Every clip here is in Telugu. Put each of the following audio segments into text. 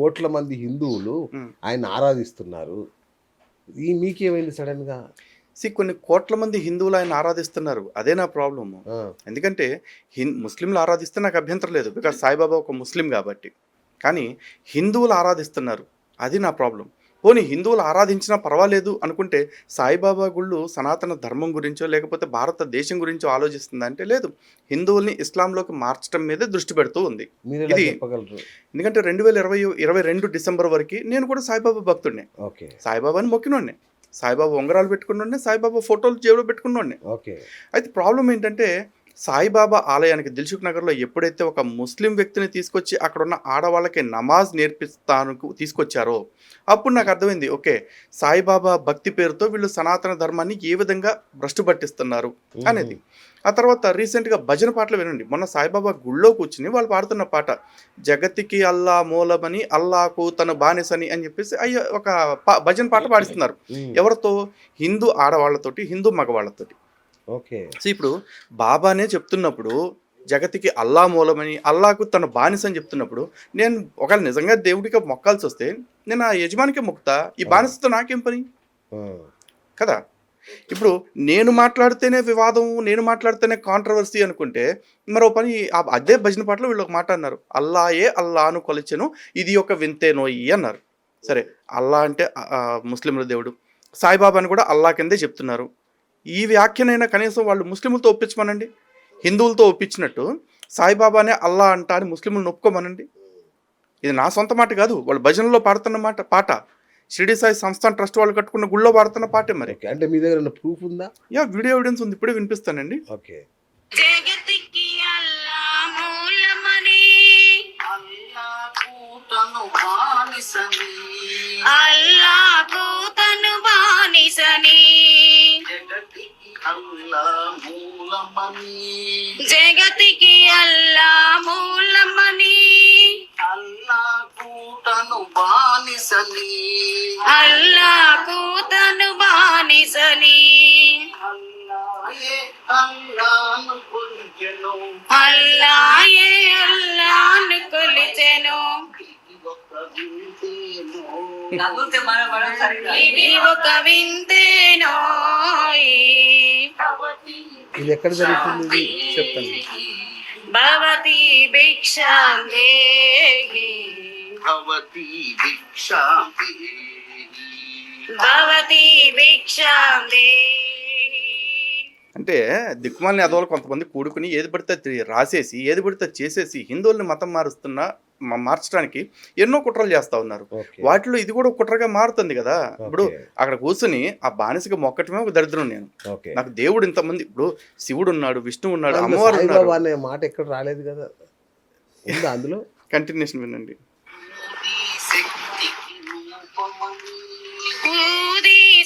కోట్ల మంది హిందువులు ఆయన ఆరాధిస్తున్నారు. మీకేమైంది సడన్‌గా? కొన్ని కోట్ల మంది హిందువులు ఆయన ఆరాధిస్తున్నారు. అదే నా ప్రాబ్లము. ఎందుకంటే ముస్లింలు ఆరాధిస్తే నాకు అభ్యంతరం లేదు. బికాజ్ సాయిబాబా ఒక ముస్లిం కాబట్టి. కానీ హిందువులు ఆరాధిస్తున్నారు. అది నా ప్రాబ్లం. పోనీ హిందువులు ఆరాధించినా పర్వాలేదు అనుకుంటే సాయిబాబా గుళ్ళు సనాతన ధర్మం గురించో లేకపోతే భారతదేశం గురించో ఆలోచిస్తుందా అంటే లేదు. హిందువుల్ని ఇస్లాంలోకి మార్చడం మీదే దృష్టి పెడుతూ ఉంది. ఇది ఎందుకంటే 2022 డిసెంబర్ వరకు నేను కూడా సాయిబాబా భక్తుడినే. సాయిబాబాని మొక్కినోడినే. సాయిబాబా ఉంగరాలు పెట్టుకున్నోడినే, సాయిబాబా ఫోటోలు జేబులో పెట్టుకున్నోడినే. అయితే ప్రాబ్లం ఏంటంటే సాయిబాబా ఆలయానికి దిల్సుఖ్ నగర్లో ఎప్పుడైతే ఒక ముస్లిం వ్యక్తిని తీసుకొచ్చి అక్కడ ఉన్న ఆడవాళ్ళకి నమాజ్ నేర్పిస్తానికి తీసుకొచ్చారో అప్పుడు నాకు అర్థమైంది, ఓకే సాయిబాబా భక్తి పేరుతో వీళ్ళు సనాతన ధర్మాన్ని ఏ విధంగా భ్రష్టు పట్టిస్తున్నారు అనేది. ఆ తర్వాత రీసెంట్గా భజన పాటలు వినండి. మొన్న సాయిబాబా గుళ్ళో కూర్చుని వాళ్ళు పాడుతున్న పాట జగతికి అల్లా మూలమని అల్లాకు తన బానిసని అని చెప్పేసి ఒక భజన పాట పాడిస్తున్నారు. ఎవరితో? హిందూ ఆడవాళ్లతోటి, హిందూ మగవాళ్లతోటి. సో ఇప్పుడు బాబానే చెప్తున్నప్పుడు జగతికి అల్లా మూలమని అల్లాకు తన బానిస అని చెప్తున్నప్పుడు నేను ఒకవేళ నిజంగా దేవుడికి మొక్కాల్సి వస్తే నేను ఆ యజమానికే మొక్కుతా. ఈ బానిసతో నాకేం పని కదా? ఇప్పుడు నేను మాట్లాడితేనే వివాదం, నేను మాట్లాడితేనే కాంట్రవర్సీ అనుకుంటే మరో పని అదే భజన పాటలో వీళ్ళు ఒక మాట అన్నారు, అల్లాయే అల్లాను కొలిచెను ఇది ఒక వింతేనోయి అన్నారు. సరే, అల్లా అంటే ముస్లింల దేవుడు, సాయిబాబాని కూడా అల్లా కిందే చెప్తున్నారు. ఈ వ్యాఖ్యనైనా కనీసం వాళ్ళు ముస్లింలతో ఒప్పించమనండి. హిందువులతో ఒప్పించినట్టు సాయిబాబానే అల్లా అంటా అని ముస్లింలను ఒప్పుకోమనండి. ఇది నా సొంత మాట కాదు, వాళ్ళు భజనలో పాడుతున్న పాట. షిరిడి సాయి సంస్థాన్ ట్రస్ట్ వాళ్ళు కట్టుకున్న గుళ్ళో పాడుతున్న పాటే. మరి అంటే మీ దగ్గర ప్రూఫ్ ఉందా? వీడియో ఎవిడెన్స్ ఉంది, ఇప్పుడే వినిపిస్తానండి. ఓకే. అల్లాకు తను బానిసని జగతికి అల్లా మూలమని అల్లాకు తను బానిసని అల్లాకు తను బానిసని అల్లాను కొలిచెను అల్లాయే అల్లాను కొలిచెను ఇది ఒక వింతేనో. ఇది ఎక్కడ జరుగుతుంది చెప్తాను. భవతి భిక్షాం దేహి భవతి భిక్షాం దేహి భవతి భిక్షాం దేహి. అంటే దిక్కుమాలని అదోలు కొంతమంది కూడుకుని ఏది పడితే రాసేసి ఏది పడితే చేసేసి హిందువుల్ని మతం మార్చడానికి ఎన్నో కుట్రలు చేస్తా ఉన్నారు. వాటిలో ఇది కూడా కుట్రగా మారుతుంది కదా. ఇప్పుడు అక్కడ కూర్చుని ఆ బానిసగా మొక్కటమే ఒక దరిద్రం. నేను నాకు దేవుడు ఇంతమంది, ఇప్పుడు శివుడు ఉన్నాడు, విష్ణువు ఉన్నాడు, అమ్మవారు ఉన్నారు అనే మాట ఎక్కడ రాలేదు కదా. అందులో కంటిన్యూషన్ వినండి.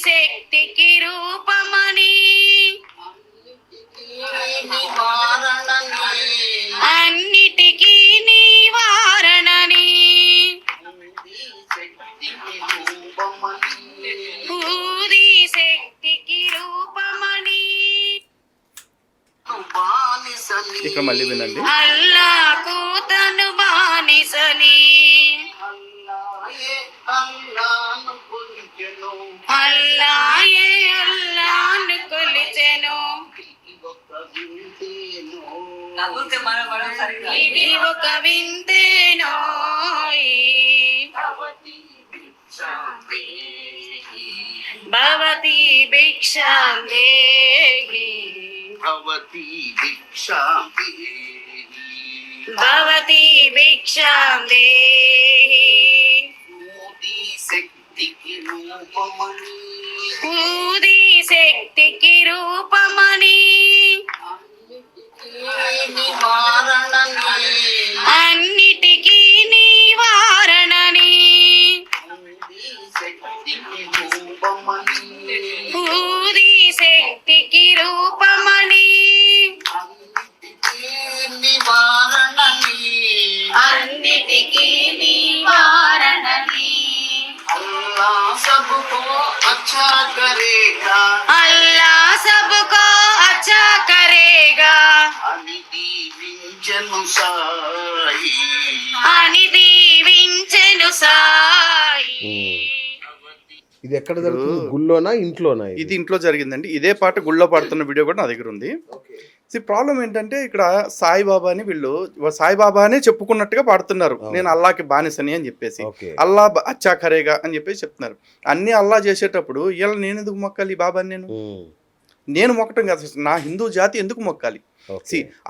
శక్తికి రూపమని అన్నిటికీ నివారణని పూరి శక్తికి రూపమని ఇక్కడ మళ్ళీ వినండి. అల్లాకు తను బానిసని అల్లాయే అల్లాను కొలిచెను ఇది ఒక వింతేనో. భవతి భిక్షాం దేహి భవతి భిక్షాం దేహి భవతి భిక్షాం దేహి శక్తికి రూపమని పూరి శక్తికి రూపమని అన్నిటికీ నివారణని పూరి శక్తికి రూపమని అన్నిటికీ నివారణని अल्लाह सबको अच्छा करेगा अल्लाह सबको ఇది ఎక్కడ జరుగుతుంది? గుళ్ళోనా ఇంట్లోనా ఇది ఇంట్లో జరిగిందండి. ఇదే పాట గుళ్ళో పాడుతున్న వీడియో కూడా నా దగ్గర ఉంది. ప్రాబ్లం ఏంటంటే ఇక్కడ సాయిబాబాని వీళ్ళు సాయిబాబానే చెప్పుకున్నట్టుగా పాడుతున్నారు, నేను అల్లాకి బానిసని అని చెప్పేసి, అల్లా అచ్చా ఖరేగా అని చెప్పేసి చెప్తున్నారు. అన్ని అల్లా చేసేటప్పుడు ఇలా నేను ఎందుకు మొక్కాలి ఈ బాబాని? నేను మొక్కటం కాదు, నా హిందూ జాతి ఎందుకు మొక్కాలి?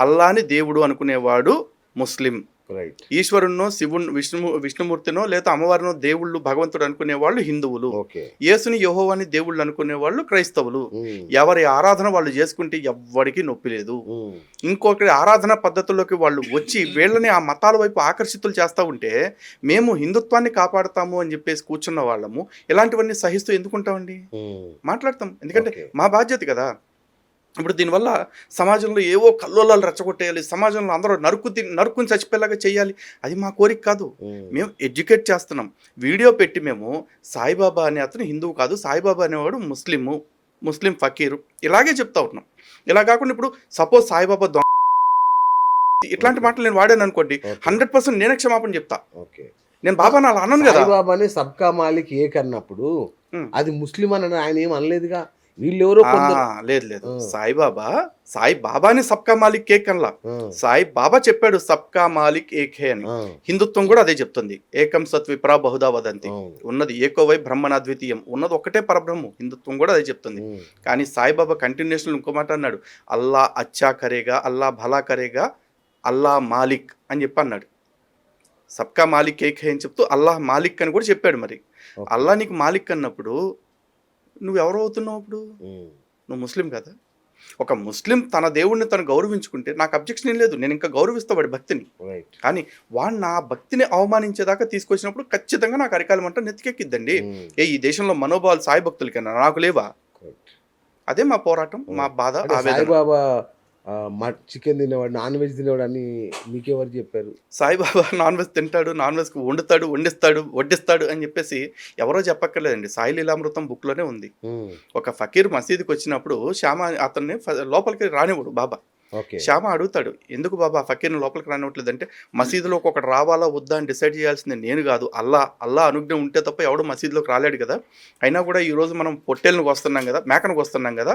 అల్లాని దేవుడు అనుకునేవాడు ముస్లిం, ఈశ్వరునో శివుని విష్ణుమూర్తినో లేదా అమ్మవారినో దేవుళ్ళు భగవంతుడు అనుకునే వాళ్ళు హిందువులు, యేసుని యెహోవాని దేవుళ్ళు అనుకునే వాళ్ళు క్రైస్తవులు. ఎవరి ఆరాధన వాళ్ళు చేసుకుంటే ఎవ్వడికి నొప్పి లేదు. ఇంకొకరి ఆరాధన పద్ధతుల్లోకి వాళ్ళు వచ్చి వీళ్ళని ఆ మతాల వైపు ఆకర్షితులు చేస్తూ ఉంటే మేము హిందుత్వాన్ని కాపాడుతాము అని చెప్పేసి కూర్చున్న వాళ్ళము ఇలాంటివన్నీ సహిస్తూ ఎందుకుంటామండి? మాట్లాడతాం, ఎందుకంటే మా బాధ్యత కదా. ఇప్పుడు దీనివల్ల సమాజంలో ఏవో కల్లోలాలు రెచ్చగొట్టేయాలి, సమాజంలో అందరూ నరుక్కుని చచ్చిపోయేలాగా చేయాలి, అది మా కోరిక కాదు. మేము ఎడ్యుకేట్ చేస్తున్నాం. వీడియో పెట్టి మేము సాయిబాబా అనే అతను హిందువు కాదు, సాయిబాబా అనేవాడు ముస్లిం ఫకీరు ఇలాగే చెప్తా ఉన్నాం. ఇలా కాకుండా ఇప్పుడు సపోజ్ సాయిబాబా ఇట్లాంటి మాటలు నేను వాడాను అనుకోండి, 100% నేనే క్షమాపణ చెప్తా. నేను బాబా నా అన్నాను కదా. సాయిబాబాని సబ్కా మాలిక్ ఏక్ అన్నప్పుడు అది ముస్లిం అని ఆయన ఏం అనలేదుగా. వీళ్ళెవరో లేదు సాయిబాబాని సబ్కా మాలిక్ ఏక్ అనలా, సాయిబాబా చెప్పాడు సబ్కా మాలిక్ ఏకే అని. హిందుత్వం కూడా అదే చెప్తుంది, ఏకం సత్ విప్రా బహుదా వదంతి, ఉన్నది ఏకోవై బ్రహ్మణాద్వితీయం, ఉన్నది ఒక్కటే పరబ్రహ్మం. హిందుత్వం కూడా అదే చెప్తుంది. కానీ సాయిబాబా కంటిన్యూషన్ ఇంకో మాట అన్నాడు, అల్లా అచ్చా కరేగా, అల్లా భలా కరేగా, అల్లా మాలిక్ అని చెప్పి అన్నాడు. సబ్కా మాలిక్ ఏకే అని చెప్తూ అల్లాహ్ మాలిక్ అని కూడా చెప్పాడు. మరి అల్లా నీకు మాలిక్ అన్నప్పుడు నువ్వెవరు అవుతున్నావు? అప్పుడు నువ్వు ముస్లిం కదా. ఒక ముస్లిం తన దేవుడిని తను గౌరవించుకుంటే నాకు అబ్జెక్షన్ ఏం లేదు, నేను ఇంకా గౌరవిస్తా వాడి భక్తిని. కానీ వాడు నా భక్తిని అవమానించేదాకా తీసుకొచ్చినప్పుడు ఖచ్చితంగా నాకు అరికాలమంట నెత్తికెక్కిద్దండి. ఈ దేశంలో మనోభావాలు సాయి భక్తులకైనా నాకు లేవా? అదే మా పోరాటం, మా బాధ. సాయిబాబా చికెన్ తినేవాడు, నాన్ వెజ్ తినేవాడు అని మీకెవరు చెప్పారు? సాయిబాబా నాన్ వెజ్ తింటాడు, నాన్ వెజ్ వండుతాడు, వడ్డిస్తాడు అని చెప్పేసి ఎవరో చెప్పక్కర్లేదండి. సాయి లీలామృతం బుక్ లోనే ఉంది. ఒక ఫకీర్ మసీదుకి వచ్చినప్పుడు శ్యామ అతన్ని లోపలికి రానివ్వడు బాబా. శ్యామ అడుగుతాడు, ఎందుకు బాబా ఫకీర్ని లోపలికి రానివ్వట్లేదు అంటే, మసీదులో ఒకటి రావాలా వద్దా అని డిసైడ్ చేయాల్సింది నేను కాదు, అల్లా అనుగ్రహం ఉంటే తప్ప ఎవడు మసీదులోకి రాలేడు కదా. అయినా కూడా ఈ రోజు మనం పొట్టేళ్ళను వస్తున్నాం కదా, మేకను వస్తున్నాం కదా,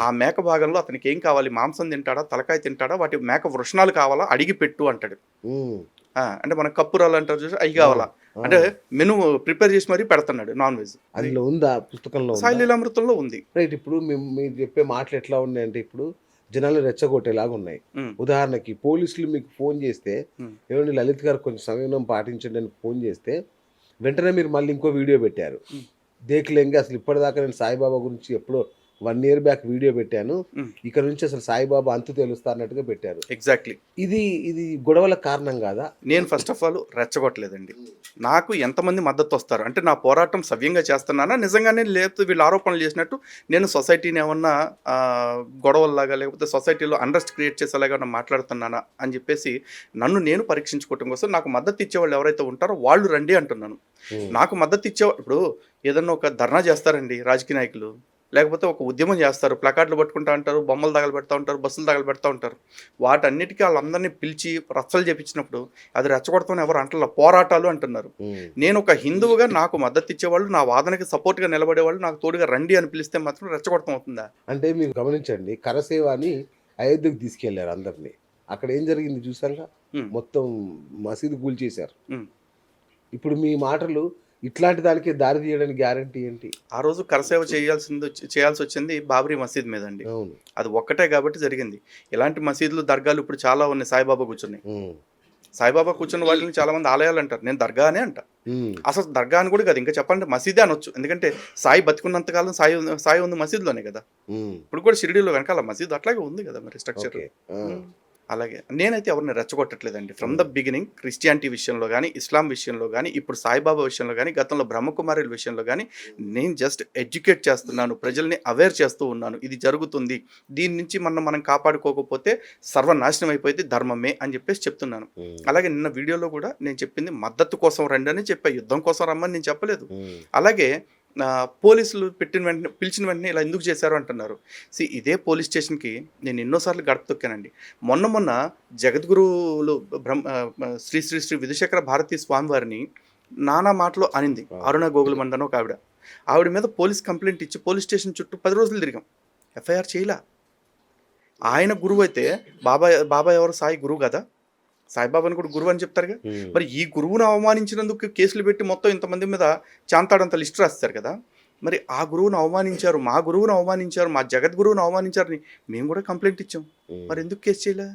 ఆ మేక భాగంలో అతనికి ఏం కావాలి, మాంసం తింటాడా, తలకాయ తింటాడా, వాటి మేక వృషణాలు కావాలా అడిగి పెట్టు అంటాడు. అంటే మన కప్పురాలు అంటారు చూసి, అవి కావాలా అంటే మెను ప్రిపేర్ చేసి మరీ పెడుతున్నాడు నాన్ వెజ్. అందులో ఉందా? పుస్తకంలో సాయి లీలామృతంలో ఉంది. రైట్. ఇప్పుడు మీరు చెప్పే మాటలు ఎట్లా ఉన్నాయంటే ఇప్పుడు జనాలు రెచ్చగొట్టేలాగా ఉన్నాయి. ఉదాహరణకి పోలీసులు మీకు ఫోన్ చేస్తే, ఏమండి లలిత్ గారు కొంచెం సమయం పాటించండి అని ఫోన్ చేస్తే వెంటనే మీరు మళ్ళీ ఇంకో వీడియో పెట్టారు. దేఖలేంగా అసలు ఇప్పటిదాకా నేను సాయిబాబా గురించి ఎప్పుడో 1 year బ్యాక్ వీడియో పెట్టాను, ఇక్కడ నుంచి అసలు సాయిబాబా అంతు తెలుస్తా అన్నట్టుగా పెట్టారు. ఎగ్జాక్ట్లీ. ఇది గొడవల కారణం కాదా? నేను ఫస్ట్ ఆఫ్ ఆల్ రెచ్చగొట్టలేదండి. నాకు ఎంతమంది మద్దతు వస్తారు అంటే నా పోరాటం సవ్యంగా చేస్తున్నానా, నిజంగానే లేకపోతే వీళ్ళు ఆరోపణలు చేసినట్టు నేను సొసైటీని ఏమన్నా గొడవల్లాగా లేకపోతే సొసైటీలో అండర్స్ట్ క్రియేట్ చేసేలాగా మాట్లాడుతున్నానా అని చెప్పేసి నన్ను నేను పరీక్షించుకోవటం కోసం నాకు మద్దతు ఇచ్చేవాళ్ళు ఎవరైతే ఉంటారో వాళ్ళు రండి అంటున్నాను. నాకు మద్దతు ఇచ్చేవాళ్ళు ఇప్పుడు ఏదన్నా ఒక ధర్నా చేస్తారండి రాజకీయ నాయకులు, లేకపోతే ఒక ఉద్యమం చేస్తారు, ప్లకార్డులు పట్టుకుంటూ ఉంటారు, బొమ్మలు తగలబెడతా ఉంటారు, బస్సులు తగలబెడతా ఉంటారు. వాటన్నిటికీ వాళ్ళందరినీ పిలిచి రచ్చలు చేపించినప్పుడు అది రెచ్చగొడతామని ఎవరు అంటారు, పోరాటాలు అంటున్నారు. నేను ఒక హిందువుగా నాకు మద్దతు ఇచ్చేవాళ్ళు, నా వాదనకి సపోర్ట్గా నిలబడేవాళ్ళు నాకు తోడుగా రండి అని పిలిస్తే మాత్రం రెచ్చగొడతాం అవుతుందా? అంటే మీరు గమనించండి, కరసేవాని అయోధ్యకు తీసుకెళ్లారు అందరినీ. అక్కడ ఏం జరిగింది చూసాక మొత్తం మసీదు కూల్చేశారు. ఇప్పుడు మీ మాటలు ఇట్లాంటి దానికి దారి తీయడానికి గ్యారంటీ ఏంటి? ఆ రోజు కరసేవ చేయాల్సి వచ్చింది బాబ్రీ మసీద్ మీద అండి. అది ఒక్కటే కాబట్టి జరిగింది. ఇలాంటి మసీదులు దర్గాలు ఇప్పుడు చాలా ఉన్నాయి. సాయిబాబా కూర్చున్నాయి. సాయిబాబా కూర్చున్న వాటిని చాలా మంది ఆలయాలు అంటారు, నేను దర్గా అనే అంట. అసలు దర్గా అని కూడా కాదు, ఇంకా చెప్పాలంటే మసీదే అనొచ్చు. ఎందుకంటే సాయి బతికున్నంతకాలం సాయి ఉంది మసీదులోనే కదా. ఇప్పుడు కూడా షిరిడీలో వెనకాల మసీదు అట్లాగే ఉంది కదా మరి స్ట్రక్చర్. అలాగే నేనైతే ఎవరిని రెచ్చగొట్టట్లేదండి. ఫ్రమ్ ద బిగినింగ్ క్రిస్టియానిటీ విషయంలో కానీ, ఇస్లాం విషయంలో కానీ, ఇప్పుడు సాయిబాబా విషయంలో కానీ, గతంలో బ్రహ్మకుమారుల విషయంలో కానీ నేను జస్ట్ ఎడ్యుకేట్ చేస్తున్నాను, ప్రజల్ని అవేర్ చేస్తూ ఉన్నాను. ఇది జరుగుతుంది, దీని నుంచి మనం కాపాడుకోకపోతే సర్వనాశనం అయిపోయింది ధర్మమే అని చెప్పేసి చెప్తున్నాను. అలాగే నిన్న వీడియోలో కూడా నేను చెప్పింది మద్దతు కోసం రండి అని చెప్పా, యుద్ధం కోసం రమ్మని నేను చెప్పలేదు. అలాగే పోలీసులు పిలిచిన వెంటనే ఇలా ఎందుకు చేశారు అంటున్నారు. ఇదే పోలీస్ స్టేషన్కి నేను ఎన్నోసార్లు గడప తొక్కానండి. మొన్న జగద్గురువులు శ్రీ శ్రీ శ్రీ విధుశేఖర భారతీ స్వామి వారిని నానా మాటలు అనింది అరుణ గోగుల మండన ఒక ఆవిడ. ఆవిడ మీద పోలీస్ కంప్లైంట్ ఇచ్చి పోలీస్ స్టేషన్ చుట్టూ 10 రోజులు తిరిగాం, ఎఫ్ఐఆర్ చేయలా. ఆయన గురువు అయితే బాబా ఎవరు? సాయి గురువు కదా, సాయిబాబాని కూడా గురువు అని చెప్తారుగా. మరి ఈ గురువును అవమానించినందుకు కేసులు పెట్టి మొత్తం ఇంతమంది మీద చాంతాడంత లిస్ట్ రాస్తారు కదా. మరి ఆ గురువును అవమానించారు, మా గురువును అవమానించారు, మా జగద్గురువును అవమానించారని మేము కూడా కంప్లైంట్ ఇచ్చాం. మరి ఎందుకు కేసు చేయలే?